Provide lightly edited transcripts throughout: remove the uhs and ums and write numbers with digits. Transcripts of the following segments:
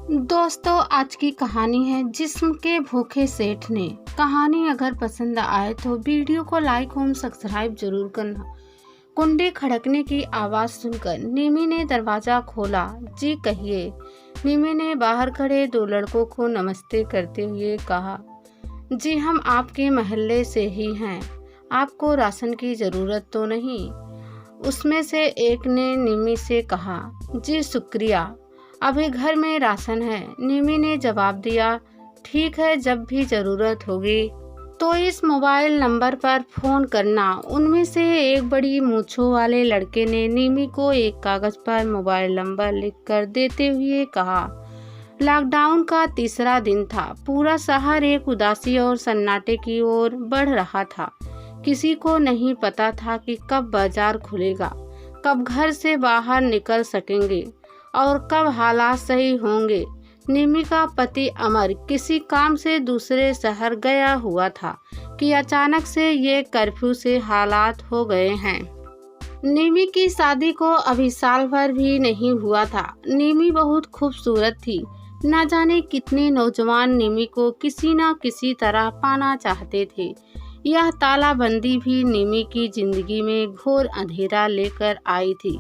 दोस्तों, आज की कहानी है जिस्म के भूखे सेठ ने। कहानी अगर पसंद आए तो वीडियो को लाइक और सब्सक्राइब जरूर करना। कुंडी खड़कने की आवाज़ सुनकर निमी ने दरवाज़ा खोला। जी कहिए। निमी ने बाहर खड़े दो लड़कों को नमस्ते करते हुए कहा। जी हम आपके महल्ले से ही हैं। आपको राशन की ज़रूरत तो नहीं? उसमें से एक ने निमी से कहा। जी शुक्रिया, अभी घर में राशन है। निमी ने जवाब दिया। ठीक है, जब भी ज़रूरत होगी तो इस मोबाइल नंबर पर फ़ोन करना। उनमें से एक बड़ी मूंछों वाले लड़के ने निमी को एक कागज़ पर मोबाइल नंबर लिखकर देते हुए कहा। लॉकडाउन का तीसरा दिन था। पूरा शहर एक उदासी और सन्नाटे की ओर बढ़ रहा था। किसी को नहीं पता था कि कब बाजार खुलेगा, कब घर से बाहर निकल सकेंगे और कब हालात सही होंगे। निमी का पति अमर किसी काम से दूसरे शहर गया हुआ था कि अचानक से ये कर्फ्यू से हालात हो गए हैं। निमी की शादी को अभी साल भर भी नहीं हुआ था। निमी बहुत खूबसूरत थी। न जाने कितने नौजवान निमी को किसी न किसी तरह पाना चाहते थे। यह तालाबंदी भी निमी की जिंदगी में घोर अंधेरा लेकर आई थी।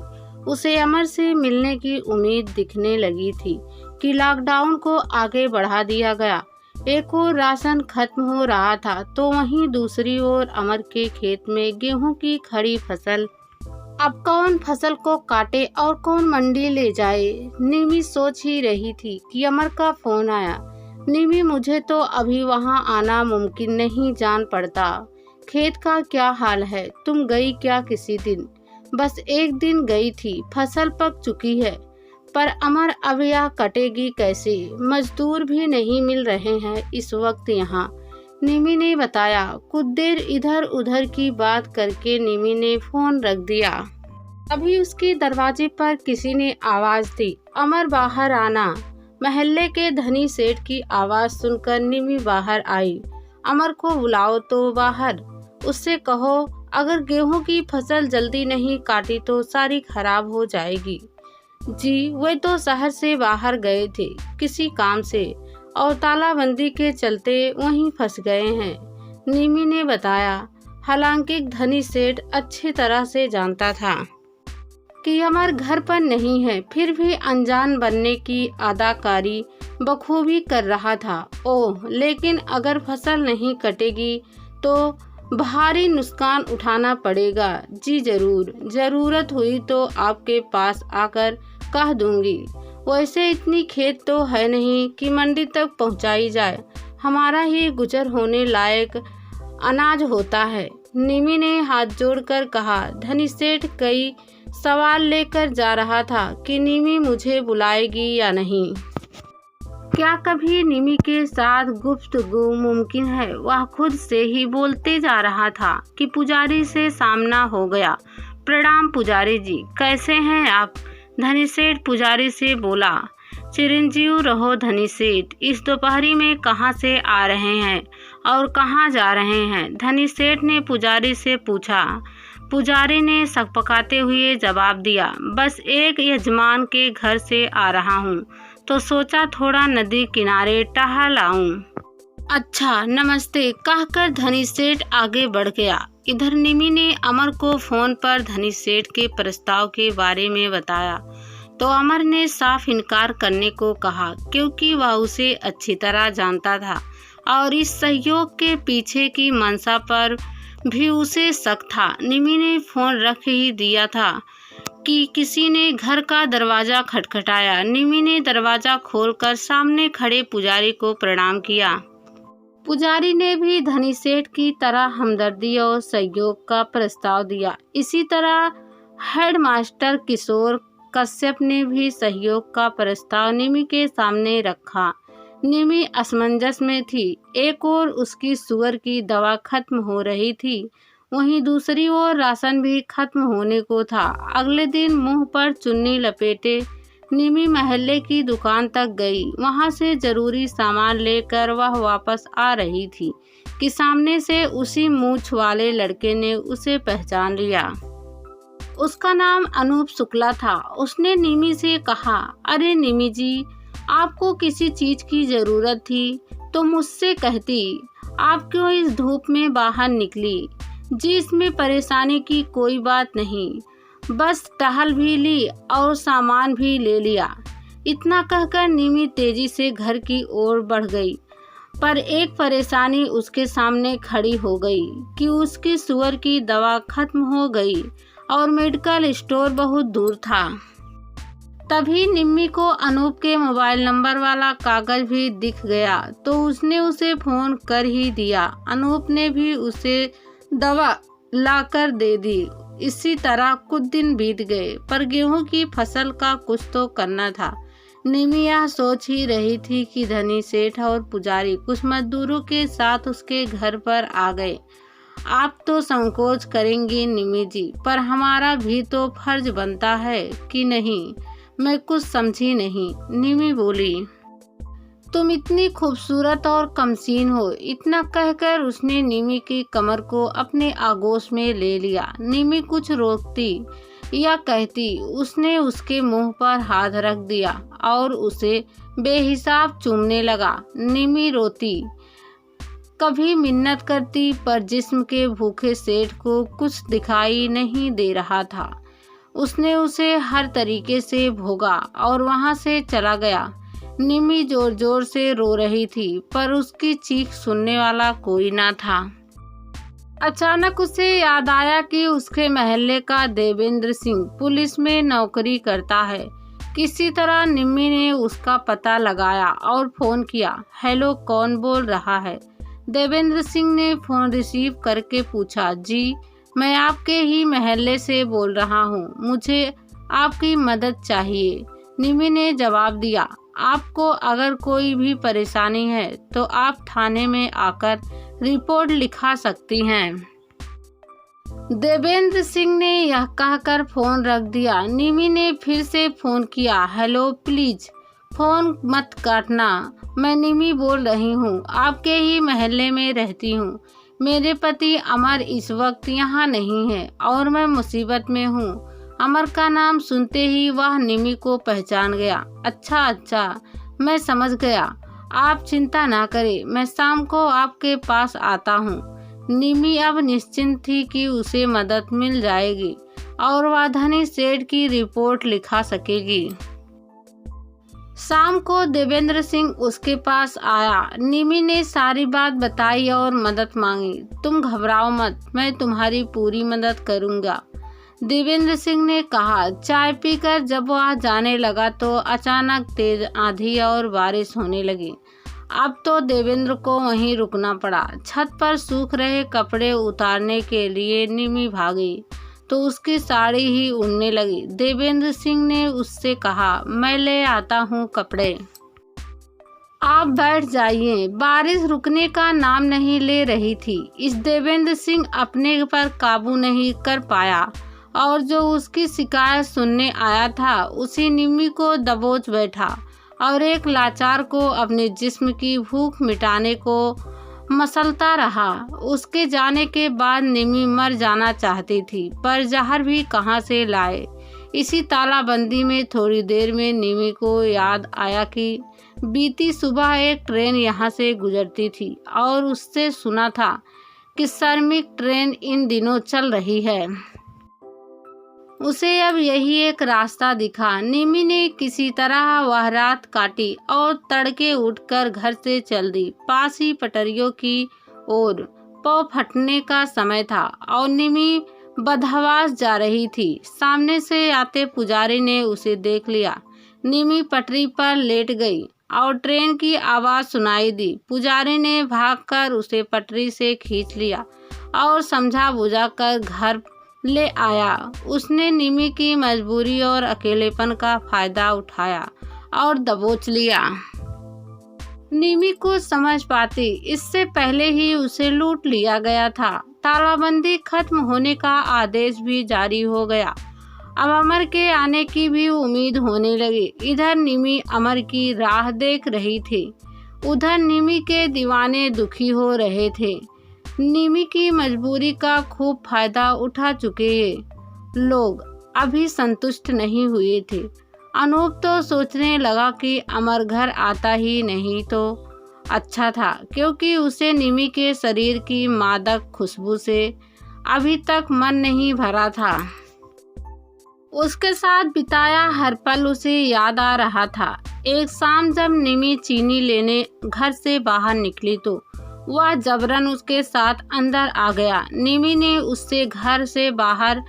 उसे अमर से मिलने की उम्मीद दिखने लगी थी कि लॉकडाउन को आगे बढ़ा दिया गया। एक ओर राशन खत्म हो रहा था तो वहीं दूसरी ओर अमर के खेत में गेहूं की खड़ी फसल। अब कौन फसल को काटे और कौन मंडी ले जाए? निमी सोच ही रही थी कि अमर का फोन आया। निमी, मुझे तो अभी वहां आना मुमकिन नहीं जान पड़ता। खेत का क्या हाल है? तुम गई क्या किसी दिन? बस एक दिन गई थी। फसल पक चुकी है पर अमर अब यह कटेगी कैसे? मजदूर भी नहीं मिल रहे हैं इस वक्त यहाँ, निमी ने बताया। कुछ देर इधर उधर की बात करके निमी ने फोन रख दिया। अभी उसके दरवाजे पर किसी ने आवाज दी। अमर बाहर आना। महल्ले के धनी सेठ की आवाज सुनकर निमी बाहर आई। अमर को बुलाओ तो बाहर। उससे कहो अगर गेहूं की फसल जल्दी नहीं काटी तो सारी खराब हो जाएगी। जी वे तो शहर से बाहर गए थे किसी काम से और तालाबंदी के चलते वहीं फंस गए हैं, निमी ने बताया। हालांकि धनी सेठ अच्छी तरह से जानता था कि अमर घर पर नहीं है, फिर भी अनजान बनने की अदाकारी बखूबी कर रहा था। ओह, लेकिन अगर फसल नहीं कटेगी तो भारी नुकसान उठाना पड़ेगा। जी जरूर, जरूरत हुई तो आपके पास आकर कह दूंगी। वैसे इतनी खेत तो है नहीं कि मंडी तक पहुंचाई जाए। हमारा ही गुजर होने लायक अनाज होता है, निमी ने हाथ जोड़कर कहा। धनी सेठ कई सवाल लेकर जा रहा था कि निमी मुझे बुलाएगी या नहीं। क्या कभी निमी के साथ गुफ्तगू मुमकिन है? वह खुद से ही बोलते जा रहा था कि पुजारी से सामना हो गया। प्रणाम पुजारी जी, कैसे हैं आप? धनी सेठ पुजारी से बोला। चिरंजीव रहो धनी सेठ। इस दोपहरी में कहाँ से आ रहे हैं और कहाँ जा रहे हैं? धनी सेठ ने पुजारी से पूछा। पुजारी ने सकपकाते हुए जवाब दिया। बस एक यजमान के घर से आ रहा हूँ तो सोचा थोड़ा नदी किनारे टहल आऊं। अच्छा, नमस्ते कहकर धनी सेठ आगे बढ़ गया। इधर निमी ने अमर को फोन पर धनी सेठ के प्रस्ताव के बारे में बताया तो अमर ने साफ इनकार करने को कहा क्योंकि वह उसे अच्छी तरह जानता था और इस सहयोग के पीछे की मंशा पर भी उसे शक था। निमी ने फोन रख ही दिया था कि किसी ने घर का दरवाजा खटखटाया। निमी ने दरवाजा खोलकर सामने खड़े पुजारी को प्रणाम किया। पुजारी ने भी धनी सेठ की तरह हमदर्दी और सहयोग का प्रस्ताव दिया। इसी तरह हेडमास्टर किशोर कश्यप ने भी सहयोग का प्रस्ताव निमी के सामने रखा। निमी असमंजस में थी। एक ओर उसकी शुगर की दवा खत्म हो रही थी, वहीं दूसरी ओर राशन भी खत्म होने को था। अगले दिन मुंह पर चुन्नी लपेटे निमी महल्ले की दुकान तक गई। वहां से जरूरी सामान लेकर वह वापस आ रही थी कि सामने से उसी मूंछ वाले लड़के ने उसे पहचान लिया। उसका नाम अनूप शुक्ला था। उसने निमी से कहा, अरे निमी जी, आपको किसी चीज की जरूरत थी तो मुझसे कहती। आप क्यों इस धूप में बाहर निकली? जी, इसमें परेशानी की कोई बात नहीं, बस टहल भी ली और सामान भी ले लिया। इतना कहकर निमी तेजी से घर की ओर बढ़ गई, पर एक परेशानी उसके सामने खड़ी हो गई कि उसकी शुगर की दवा खत्म हो गई और मेडिकल स्टोर बहुत दूर था। तभी निम्मी को अनूप के मोबाइल नंबर वाला कागज भी दिख गया तो उसने उसे फोन कर ही दिया। अनूप ने भी उसे दवा लाकर दे दी। इसी तरह कुछ दिन बीत गए, पर गेहूं की फसल का कुछ तो करना था। निमी यह सोच ही रही थी कि धनी सेठ और पुजारी कुछ मजदूरों के साथ उसके घर पर आ गए। आप तो संकोच करेंगी निमी जी, पर हमारा भी तो फर्ज बनता है कि नहीं? मैं कुछ समझी नहीं, निमी बोली। तुम इतनी खूबसूरत और कमसीन हो। इतना कहकर उसने निमी की कमर को अपने आगोश में ले लिया। निमी कुछ रोकती या कहती, उसने उसके मुंह पर हाथ रख दिया और उसे बेहिसाब चूमने लगा। निमी रोती, कभी मिन्नत करती, पर जिस्म के भूखे सेठ को कुछ दिखाई नहीं दे रहा था। उसने उसे हर तरीके से भोगा और वहां से चला गया। निमी जोर जोर से रो रही थी, पर उसकी चीख सुनने वाला कोई ना था। अचानक उसे याद आया कि उसके मोहल्ले का देवेंद्र सिंह पुलिस में नौकरी करता है। किसी तरह निम्मी ने उसका पता लगाया और फोन किया। हेलो, कौन बोल रहा है? देवेंद्र सिंह ने फोन रिसीव करके पूछा। जी, मैं आपके ही मोहल्ले से बोल रहा हूँ, मुझे आपकी मदद चाहिए। निमी ने जवाब दिया। आपको अगर कोई भी परेशानी है तो आप थाने में आकर रिपोर्ट लिखा सकती हैं। देवेंद्र सिंह ने यह कहकर फोन रख दिया। निमी ने फिर से फोन किया। हेलो, प्लीज फोन मत काटना, मैं निमी बोल रही हूँ, आपके ही मोहल्ले में रहती हूँ। मेरे पति अमर इस वक्त यहाँ नहीं है और मैं मुसीबत में हूँ। अमर का नाम सुनते ही वह निमी को पहचान गया। अच्छा, मैं समझ गया, आप चिंता ना करें, मैं शाम को आपके पास आता हूँ। निमी अब निश्चिंत थी कि उसे मदद मिल जाएगी और वह धनी सेठ की रिपोर्ट लिखा सकेगी। शाम को देवेंद्र सिंह उसके पास आया। निमी ने सारी बात बताई और मदद मांगी। तुम घबराओ मत, मैं तुम्हारी पूरी मदद करूंगा, देवेंद्र सिंह ने कहा। चाय पीकर जब वह जाने लगा तो अचानक तेज आंधी और बारिश होने लगी। अब तो देवेंद्र को वहीं रुकना पड़ा। छत पर सूख रहे कपड़े उतारने के लिए निमी भागी तो उसकी साड़ी ही उड़ने लगी। देवेंद्र सिंह ने उससे कहा, मैं ले आता हूँ कपड़े, आप बैठ जाइए। बारिश रुकने का नाम नहीं ले रही थी। इस देवेंद्र सिंह अपने पर काबू नहीं कर पाया और जो उसकी शिकायत सुनने आया था उसी निमी को दबोच बैठा और एक लाचार को अपने जिस्म की भूख मिटाने को मसलता रहा। उसके जाने के बाद निमी मर जाना चाहती थी, पर जहर भी कहाँ से लाए। इसी तालाबंदी में थोड़ी देर में निमी को याद आया कि बीती सुबह एक ट्रेन यहाँ से गुजरती थी और उससे सुना था कि श्रमिक ट्रेन इन दिनों चल रही है। उसे अब यही एक रास्ता दिखा। निमी ने किसी तरह वह रात काटी और तड़के उठकर घर से चल दी। पास ही पटरियों की ओर पौ फटने का समय था और निमी बदहवास जा रही थी। सामने से आते पुजारी ने उसे देख लिया। निमी पटरी पर लेट गई और ट्रेन की आवाज सुनाई दी। पुजारी ने भागकर उसे पटरी से खींच लिया और समझा बुझा कर घर ले आया। उसने निमी की मजबूरी और अकेलेपन का फायदा उठाया और दबोच लिया। निमी को समझ पाती इससे पहले ही उसे लूट लिया गया था। तालाबंदी खत्म होने का आदेश भी जारी हो गया। अब अमर के आने की भी उम्मीद होने लगी। इधर निमी अमर की राह देख रही थी, उधर निमी के दीवाने दुखी हो रहे थे। निमी की मजबूरी का खूब फायदा उठा चुके लोग अभी संतुष्ट नहीं हुए थे। अनूप तो सोचने लगा कि अमर घर आता ही नहीं तो अच्छा था, क्योंकि उसे निमी के शरीर की मादक खुशबू से अभी तक मन नहीं भरा था। उसके साथ बिताया हर पल उसे याद आ रहा था। एक शाम जब निमी चीनी लेने घर से बाहर निकली तो वह जबरन उसके साथ अंदर आ गया। निमी ने उससे घर से बाहर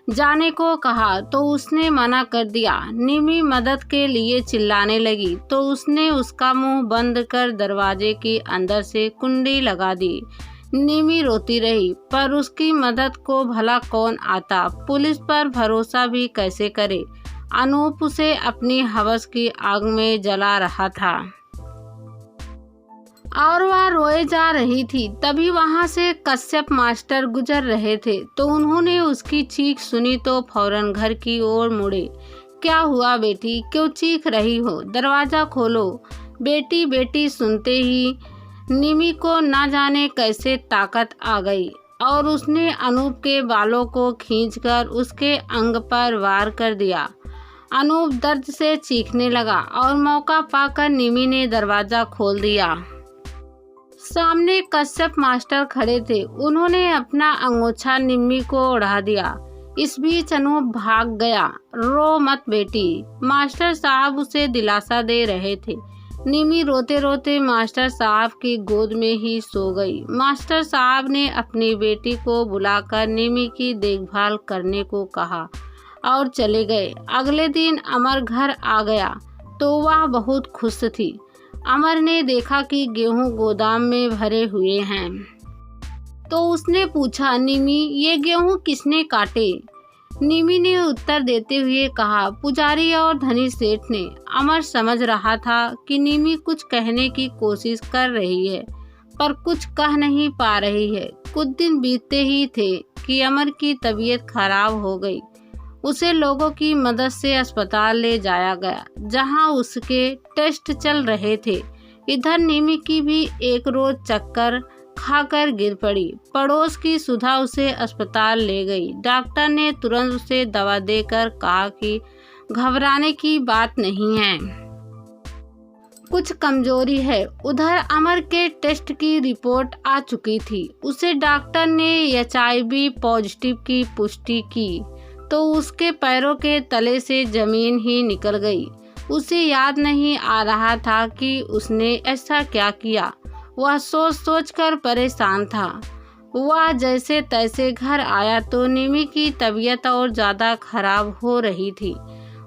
जाने को कहा तो उसने मना कर दिया। निमी मदद के लिए चिल्लाने लगी तो उसने उसका मुंह बंद कर दरवाजे के अंदर से कुंडी लगा दी। निमी रोती रही, पर उसकी मदद को भला कौन आता। पुलिस पर भरोसा भी कैसे करे। अनूप उसे अपनी हवस की आग में जला रहा था और वह रोए जा रही थी। तभी वहां से कश्यप मास्टर गुजर रहे थे तो उन्होंने उसकी चीख सुनी तो फौरन घर की ओर मुड़े। क्या हुआ बेटी, क्यों चीख रही हो? दरवाजा खोलो। बेटी बेटी सुनते ही निमी को न जाने कैसे ताकत आ गई और उसने अनूप के बालों को खींचकर उसके अंग पर वार कर दिया। अनूप दर्द से चीखने लगा और मौका पाकर निमी ने दरवाजा खोल दिया। सामने कश्यप मास्टर खड़े थे। उन्होंने अपना अंगोछा निम्मी को उड़ा दिया। इस बीच अनूप भाग गया। रो मत बेटी, मास्टर साहब उसे दिलासा दे रहे थे। निमी रोते रोते मास्टर साहब की गोद में ही सो गई। मास्टर साहब ने अपनी बेटी को बुलाकर निमी की देखभाल करने को कहा और चले गए। अगले दिन अमर घर आ गया तो वह बहुत खुश थी। अमर ने देखा कि गेहूं गोदाम में भरे हुए हैं तो उसने पूछा, निमी ये गेहूं किसने काटे? निमी ने उत्तर देते हुए कहा, पुजारी और धनी सेठ ने। अमर समझ रहा था कि निमी कुछ कहने की कोशिश कर रही है पर कुछ कह नहीं पा रही है। कुछ दिन बीतते ही थे कि अमर की तबीयत खराब हो गई। उसे लोगों की मदद से अस्पताल ले जाया गया जहां उसके टेस्ट चल रहे थे। इधर निमी की भी एक रोज चक्कर खाकर गिर पड़ी। पड़ोस की सुधा उसे अस्पताल ले गई। डॉक्टर ने तुरंत उसे दवा देकर कहा कि घबराने की बात नहीं है, कुछ कमजोरी है। उधर अमर के टेस्ट की रिपोर्ट आ चुकी थी। उसे डॉक्टर ने HIV पॉजिटिव की पुष्टि की तो उसके पैरों के तले से जमीन ही निकल गई। उसे याद नहीं आ रहा था कि उसने ऐसा क्या किया। वह सोच सोच कर परेशान था। वह जैसे तैसे घर आया तो निमी की तबीयत और ज़्यादा खराब हो रही थी।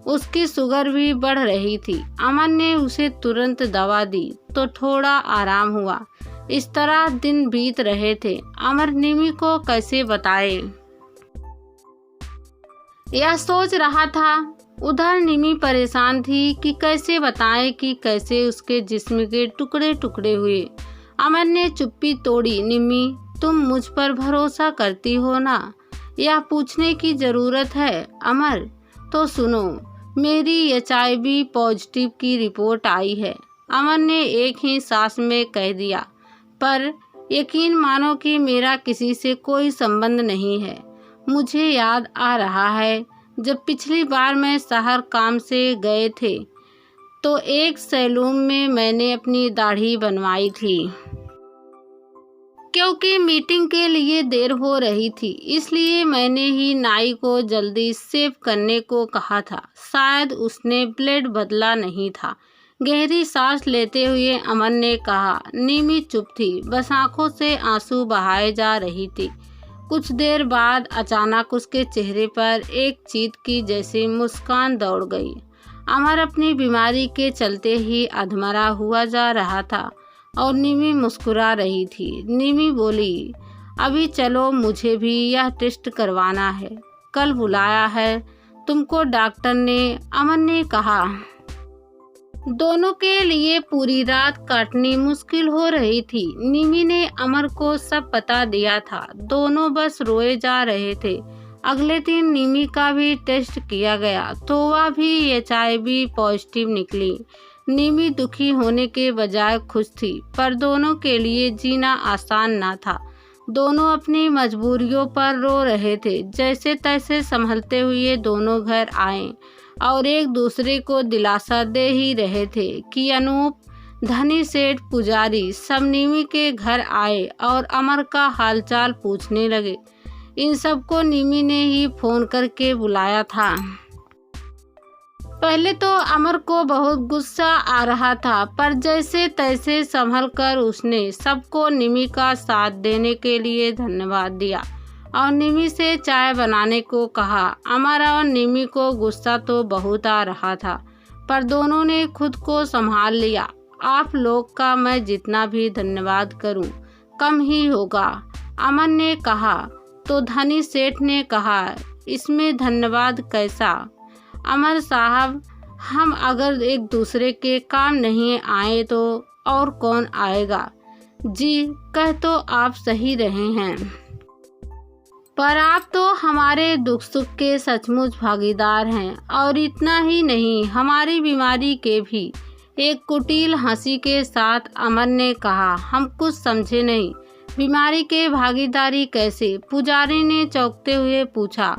उसकी शुगर भी बढ़ रही थी। अमन ने उसे तुरंत दवा दी तो थोड़ा आराम हुआ। इस तरह दिन बीत रहे थे। अमर निमी को कैसे बताए यह सोच रहा था। उधर निमी परेशान थी कि कैसे बताए कि कैसे उसके जिस्म के टुकड़े टुकड़े हुए। अमर ने चुप्पी तोड़ी, निमी तुम मुझ पर भरोसा करती हो ना? यह पूछने की जरूरत है। अमर तो सुनो, मेरी HIV पॉजिटिव की रिपोर्ट आई है। अमर ने एक ही सांस में कह दिया, पर यकीन मानो कि मेरा किसी से कोई संबंध नहीं है। मुझे याद आ रहा है जब पिछली बार मैं शहर काम से गए थे तो एक सैलून में मैंने अपनी दाढ़ी बनवाई थी। क्योंकि मीटिंग के लिए देर हो रही थी इसलिए मैंने ही नाई को जल्दी शेव करने को कहा था। शायद उसने ब्लेड बदला नहीं था। गहरी सांस लेते हुए अमन ने कहा। निमी चुप थी, बस आंखों से आंसू बहाए जा रही थी। कुछ देर बाद अचानक उसके चेहरे पर एक चीत की जैसी मुस्कान दौड़ गई। अमर अपनी बीमारी के चलते ही अधमरा हुआ जा रहा था और निमी मुस्कुरा रही थी। निमी बोली, अभी चलो, मुझे भी यह टेस्ट करवाना है। कल बुलाया है तुमको डॉक्टर ने, अमन ने कहा। दोनों के लिए पूरी रात काटनी मुश्किल हो रही थी। निमी ने अमर को सब बता दिया था। दोनों बस रोए जा रहे थे। अगले दिन निमी का भी टेस्ट किया गया तो वह भी HIV पॉजिटिव निकली। निमी दुखी होने के बजाय खुश थी, पर दोनों के लिए जीना आसान ना था। दोनों अपनी मजबूरियों पर रो रहे थे। जैसे तैसे संभलते हुए दोनों घर आए। और एक दूसरे को दिलासा दे ही रहे थे कि अनूप, धनी, सेठ, पुजारी सब निमी के घर आए और अमर का हालचाल पूछने लगे। इन सबको निमी ने ही फोन करके बुलाया था। पहले तो अमर को बहुत गुस्सा आ रहा था, पर जैसे तैसे संभल कर उसने सबको निमी का साथ देने के लिए धन्यवाद दिया और निमी से चाय बनाने को कहा। अमर और निमी को गुस्सा तो बहुत आ रहा था, पर दोनों ने खुद को संभाल लिया। आप लोग का मैं जितना भी धन्यवाद करूं कम ही होगा, अमर ने कहा। तो धनी सेठ ने कहा, इसमें धन्यवाद कैसा? अमर साहब, हम अगर एक दूसरे के काम नहीं आए तो और कौन आएगा? जी, कह तो आप सही रहे हैं, पर आप तो हमारे दुख सुख के सचमुच भागीदार हैं। और इतना ही नहीं, हमारी बीमारी के भी। एक कुटिल हंसी के साथ अमर ने कहा, हम कुछ समझे नहीं। बीमारी के भागीदारी कैसे? पुजारी ने चौंकते हुए पूछा।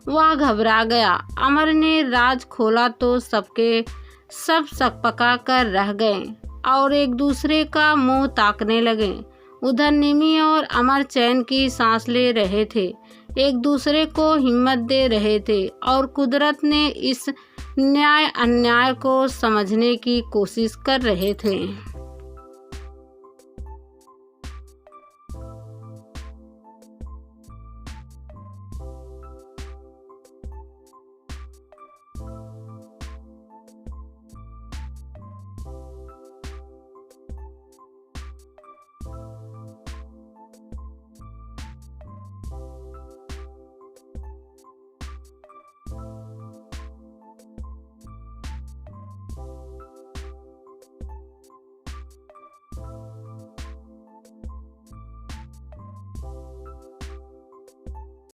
वह घबरा गया। अमर ने राज खोला तो सबके सब सकपका कर रह गए और एक दूसरे का मुंह ताकने लगे। उधर निमी और अमर चैन की सांस ले रहे थे, एक दूसरे को हिम्मत दे रहे थे और कुदरत ने इस न्याय अन्याय को समझने की कोशिश कर रहे थे।